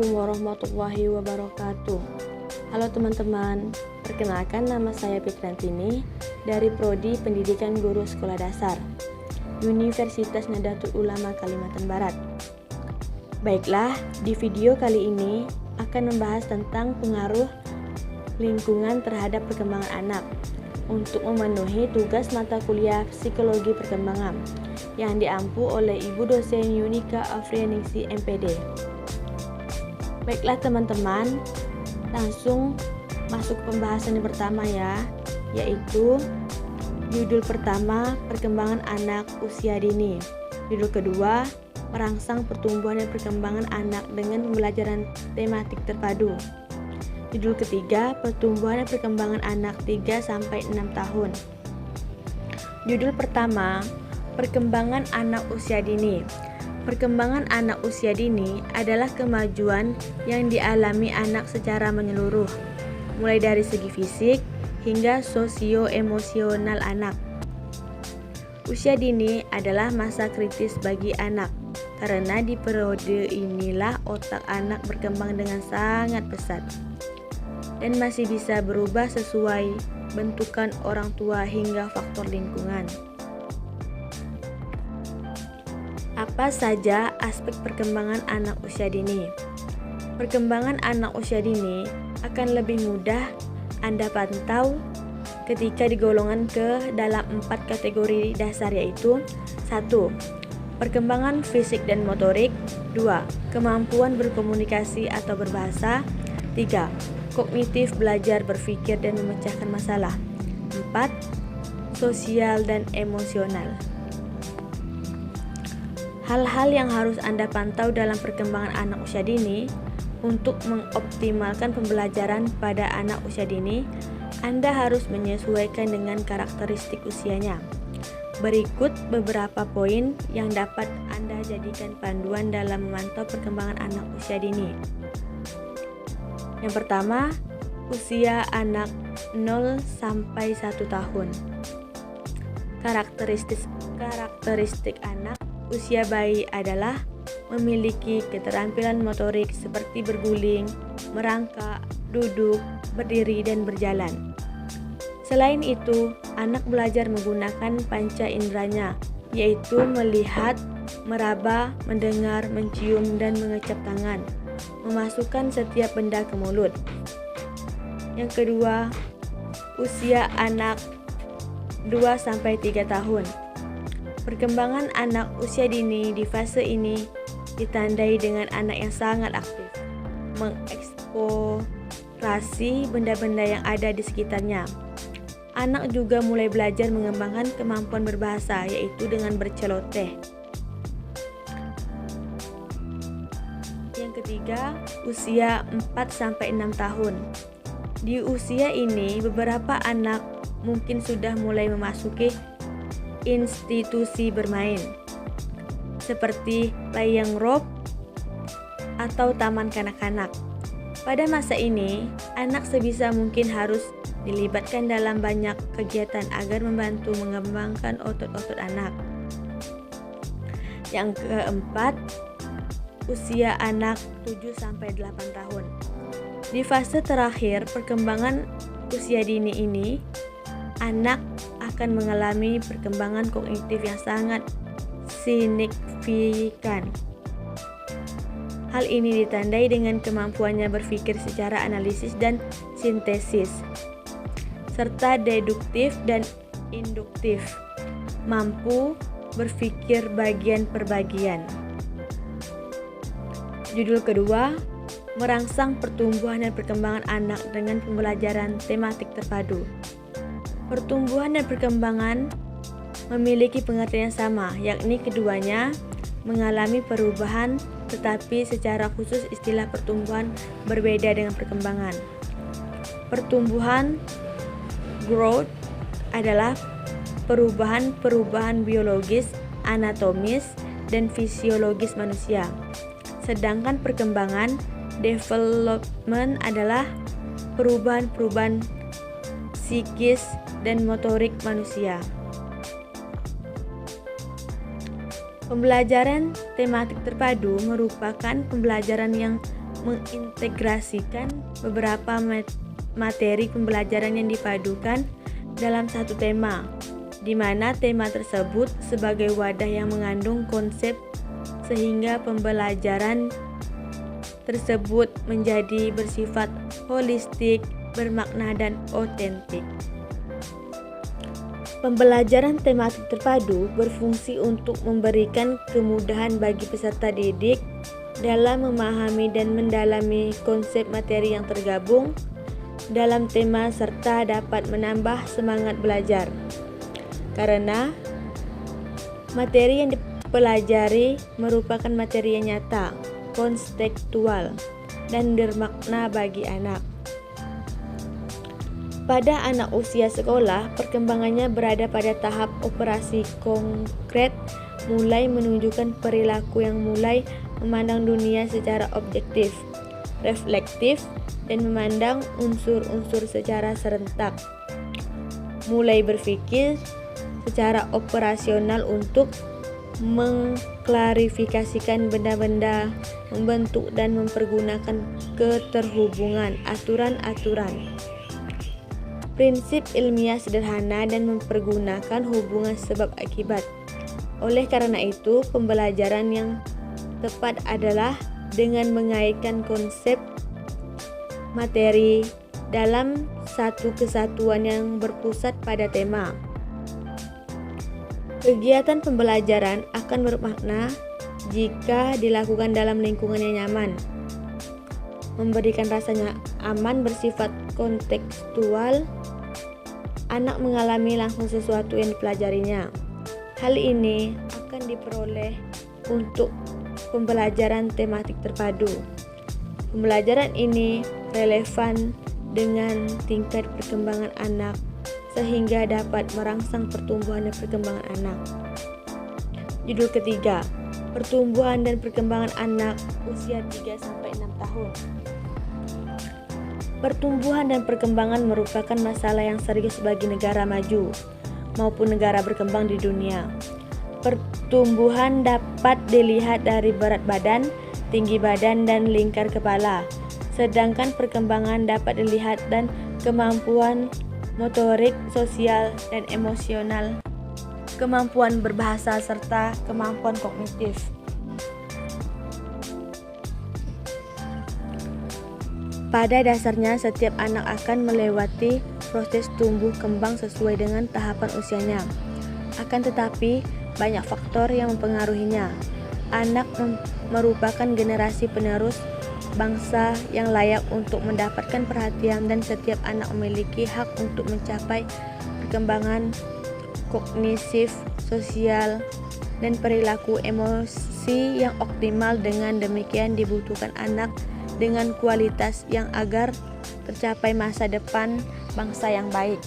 Assalamualaikum warahmatullahi wabarakatuh. Halo teman-teman, perkenalkan nama saya Fitriantini dari Prodi Pendidikan Guru Sekolah Dasar Universitas Nahdlatul Ulama Kalimantan Barat. Baiklah, di video kali ini akan membahas tentang pengaruh lingkungan terhadap perkembangan anak untuk memenuhi tugas mata kuliah Psikologi Perkembangan yang diampu oleh Ibu dosen Yunika Afrianingsi MPD. Baiklah teman-teman, langsung masuk pembahasan yang pertama ya, yaitu judul pertama, perkembangan anak usia dini. Judul kedua, merangsang pertumbuhan dan perkembangan anak dengan pembelajaran tematik terpadu. Judul ketiga, pertumbuhan dan perkembangan anak 3-6 tahun. Judul pertama, perkembangan anak usia dini. Perkembangan anak usia dini adalah kemajuan yang dialami anak secara menyeluruh, mulai dari segi fisik hingga sosio-emosional anak. Usia dini adalah masa kritis bagi anak, karena di periode inilah otak anak berkembang dengan sangat pesat dan masih bisa berubah sesuai bentukan orang tua hingga faktor lingkungan. Apa saja aspek perkembangan anak usia dini? Perkembangan anak usia dini akan lebih mudah Anda pantau ketika digolongkan ke dalam 4 kategori dasar, yaitu 1. Perkembangan fisik dan motorik. 2. Kemampuan berkomunikasi atau berbahasa. 3. Kognitif, belajar, berpikir, dan memecahkan masalah. 4. Sosial dan emosional. Hal-hal yang harus Anda pantau dalam perkembangan anak usia dini. Untuk mengoptimalkan pembelajaran pada anak usia dini, Anda harus menyesuaikan dengan karakteristik usianya. Berikut beberapa poin yang dapat Anda jadikan panduan dalam memantau perkembangan anak usia dini. Yang pertama, usia anak 0-1 tahun. Karakteristik anak usia bayi adalah memiliki keterampilan motorik seperti berguling, merangkak, duduk, berdiri, dan berjalan. Selain itu, anak belajar menggunakan panca inderanya, yaitu melihat, meraba, mendengar, mencium, dan mengecap tangan, memasukkan setiap benda ke mulut. Yang kedua, usia anak 2-3 tahun. Perkembangan anak usia dini di fase ini ditandai dengan anak yang sangat aktif, mengeksplorasi benda-benda yang ada di sekitarnya. Anak juga mulai belajar mengembangkan kemampuan berbahasa, yaitu dengan berceloteh. Yang ketiga, usia 4-6 tahun. Di usia ini, beberapa anak mungkin sudah mulai memasuki institusi bermain seperti layang rope atau taman kanak-kanak. Pada masa ini, anak sebisa mungkin harus dilibatkan dalam banyak kegiatan agar membantu mengembangkan otot-otot anak. Yang keempat, usia anak 7-8 tahun. Di fase terakhir perkembangan usia dini ini, anak akan mengalami perkembangan kognitif yang sangat signifikan. Hal ini ditandai dengan kemampuannya berpikir secara analisis dan sintesis, serta deduktif dan induktif, mampu berpikir bagian per bagian. Judul kedua, merangsang pertumbuhan dan perkembangan anak dengan pembelajaran tematik terpadu. Pertumbuhan dan perkembangan memiliki pengertian yang sama, yakni keduanya mengalami perubahan, tetapi secara khusus istilah pertumbuhan berbeda dengan perkembangan. Pertumbuhan, growth, adalah perubahan biologis, anatomis, dan fisiologis manusia. Sedangkan perkembangan, development, adalah perubahan psikis dan motorik manusia. Pembelajaran tematik terpadu merupakan pembelajaran yang mengintegrasikan beberapa materi pembelajaran yang dipadukan dalam satu tema, di mana tema tersebut sebagai wadah yang mengandung konsep sehingga pembelajaran tersebut menjadi bersifat holistik, bermakna, dan otentik. Pembelajaran tematik terpadu berfungsi untuk memberikan kemudahan bagi peserta didik dalam memahami dan mendalami konsep materi yang tergabung dalam tema serta dapat menambah semangat belajar. Karena materi yang dipelajari merupakan materi yang nyata, kontekstual, dan bermakna bagi anak. Pada anak usia sekolah, perkembangannya berada pada tahap operasi konkret, mulai menunjukkan perilaku yang mulai memandang dunia secara objektif, reflektif, dan memandang unsur-unsur secara serentak. Mulai berpikir secara operasional untuk mengklarifikasikan benda-benda, membentuk dan mempergunakan keterhubungan aturan-aturan, prinsip ilmiah sederhana, dan mempergunakan hubungan sebab akibat. Oleh karena itu, pembelajaran yang tepat adalah dengan mengaitkan konsep materi dalam satu kesatuan yang berpusat pada tema. Kegiatan pembelajaran akan bermakna jika dilakukan dalam lingkungan yang nyaman, memberikan rasanya aman, bersifat kontekstual, anak mengalami langsung sesuatu yang dipelajarinya. Hal ini akan diperoleh untuk pembelajaran tematik terpadu. Pembelajaran ini relevan dengan tingkat perkembangan anak sehingga dapat merangsang pertumbuhan dan perkembangan anak. Judul ketiga, pertumbuhan dan perkembangan anak usia 3-6 tahun. Pertumbuhan dan perkembangan merupakan masalah yang serius bagi negara maju maupun negara berkembang di dunia. Pertumbuhan dapat dilihat dari berat badan, tinggi badan, dan lingkar kepala. Sedangkan perkembangan dapat dilihat dan kemampuan motorik, sosial, dan emosional, kemampuan berbahasa, serta kemampuan kognitif. Pada dasarnya, setiap anak akan melewati proses tumbuh kembang sesuai dengan tahapan usianya. Akan tetapi, banyak faktor yang mempengaruhinya. Anak merupakan generasi penerus bangsa yang layak untuk mendapatkan perhatian, dan setiap anak memiliki hak untuk mencapai perkembangan kognitif, sosial, dan perilaku emosi yang optimal. Dengan demikian dibutuhkan anak dengan kualitas yang agar tercapai masa depan bangsa yang baik.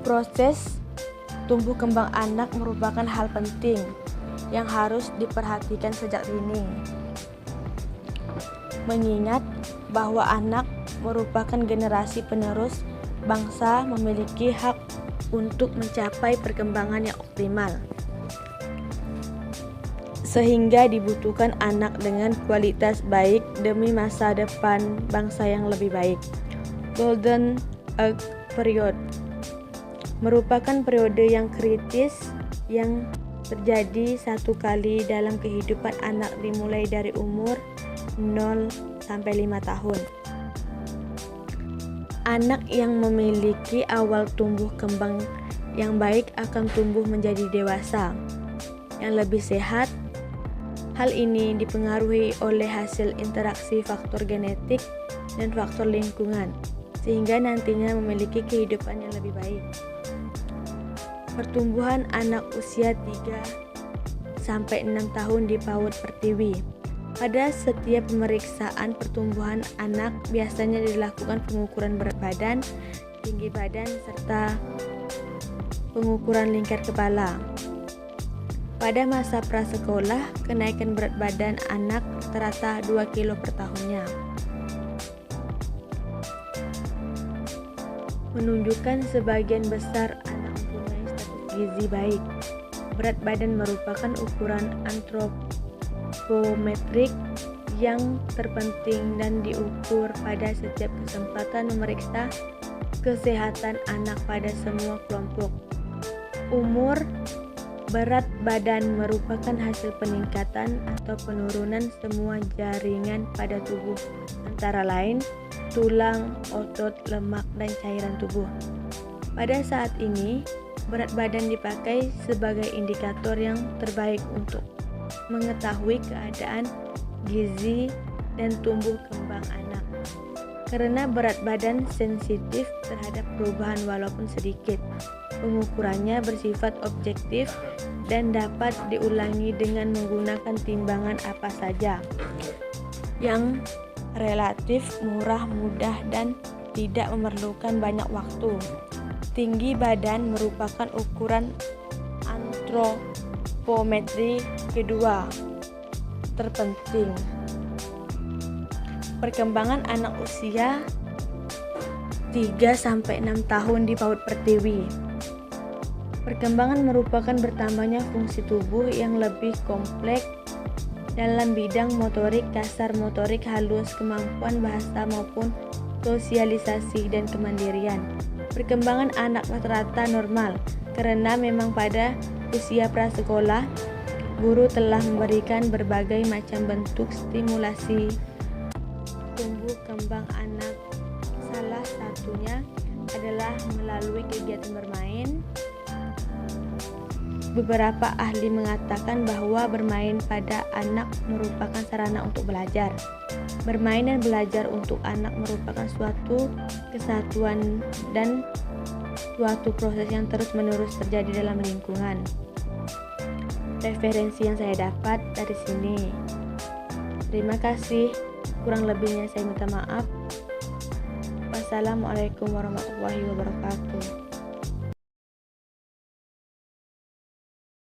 Proses tumbuh kembang anak merupakan hal penting yang harus diperhatikan sejak dini. Mengingat bahwa anak merupakan generasi penerus bangsa memiliki hak untuk mencapai perkembangan yang optimal. Sehingga dibutuhkan anak dengan kualitas baik demi masa depan bangsa yang lebih baik. Golden Age Period merupakan periode yang kritis yang terjadi satu kali dalam kehidupan anak dimulai dari umur 0-5 tahun. Anak yang memiliki awal tumbuh kembang yang baik akan tumbuh menjadi dewasa yang lebih sehat. Hal ini dipengaruhi oleh hasil interaksi faktor genetik dan faktor lingkungan, sehingga nantinya memiliki kehidupan yang lebih baik. Pertumbuhan anak usia 3-6 tahun di PAUD Pertiwi. Pada setiap pemeriksaan pertumbuhan anak biasanya dilakukan pengukuran berat badan, tinggi badan, serta pengukuran lingkar kepala. Pada masa prasekolah, kenaikan berat badan anak rata-rata 2 kilo per tahunnya. Menunjukkan sebagian besar anak mempunyai status gizi baik. Berat badan merupakan ukuran antropometrik yang terpenting dan diukur pada setiap kesempatan memeriksa kesehatan anak pada semua kelompok. Umur, berat badan merupakan hasil peningkatan atau penurunan semua jaringan pada tubuh, antara lain tulang, otot, lemak, dan cairan tubuh. Pada saat ini, berat badan dipakai sebagai indikator yang terbaik untuk mengetahui keadaan gizi dan tumbuh kembang anak. Karena berat badan sensitif terhadap perubahan walaupun sedikit, pengukurannya bersifat objektif dan dapat diulangi dengan menggunakan timbangan apa saja yang relatif murah, mudah, dan tidak memerlukan banyak waktu. Tinggi badan merupakan ukuran antropometri kedua terpenting. Perkembangan anak usia 3-6 tahun di PAUD Pertiwi. Perkembangan merupakan bertambahnya fungsi tubuh yang lebih kompleks dalam bidang motorik kasar, motorik halus, kemampuan bahasa maupun sosialisasi dan kemandirian. Perkembangan anak rata-rata normal karena memang pada usia prasekolah guru telah memberikan berbagai macam bentuk stimulasi tumbuh kembang anak. Salah satunya adalah melalui kegiatan bermain. Beberapa ahli mengatakan bahwa bermain pada anak merupakan sarana untuk belajar. Bermain dan belajar untuk anak merupakan suatu kesatuan dan suatu proses yang terus-menerus terjadi dalam lingkungan. Referensi yang saya dapat dari sini. Terima kasih. Kurang lebihnya saya minta maaf. Wassalamualaikum warahmatullahi wabarakatuh.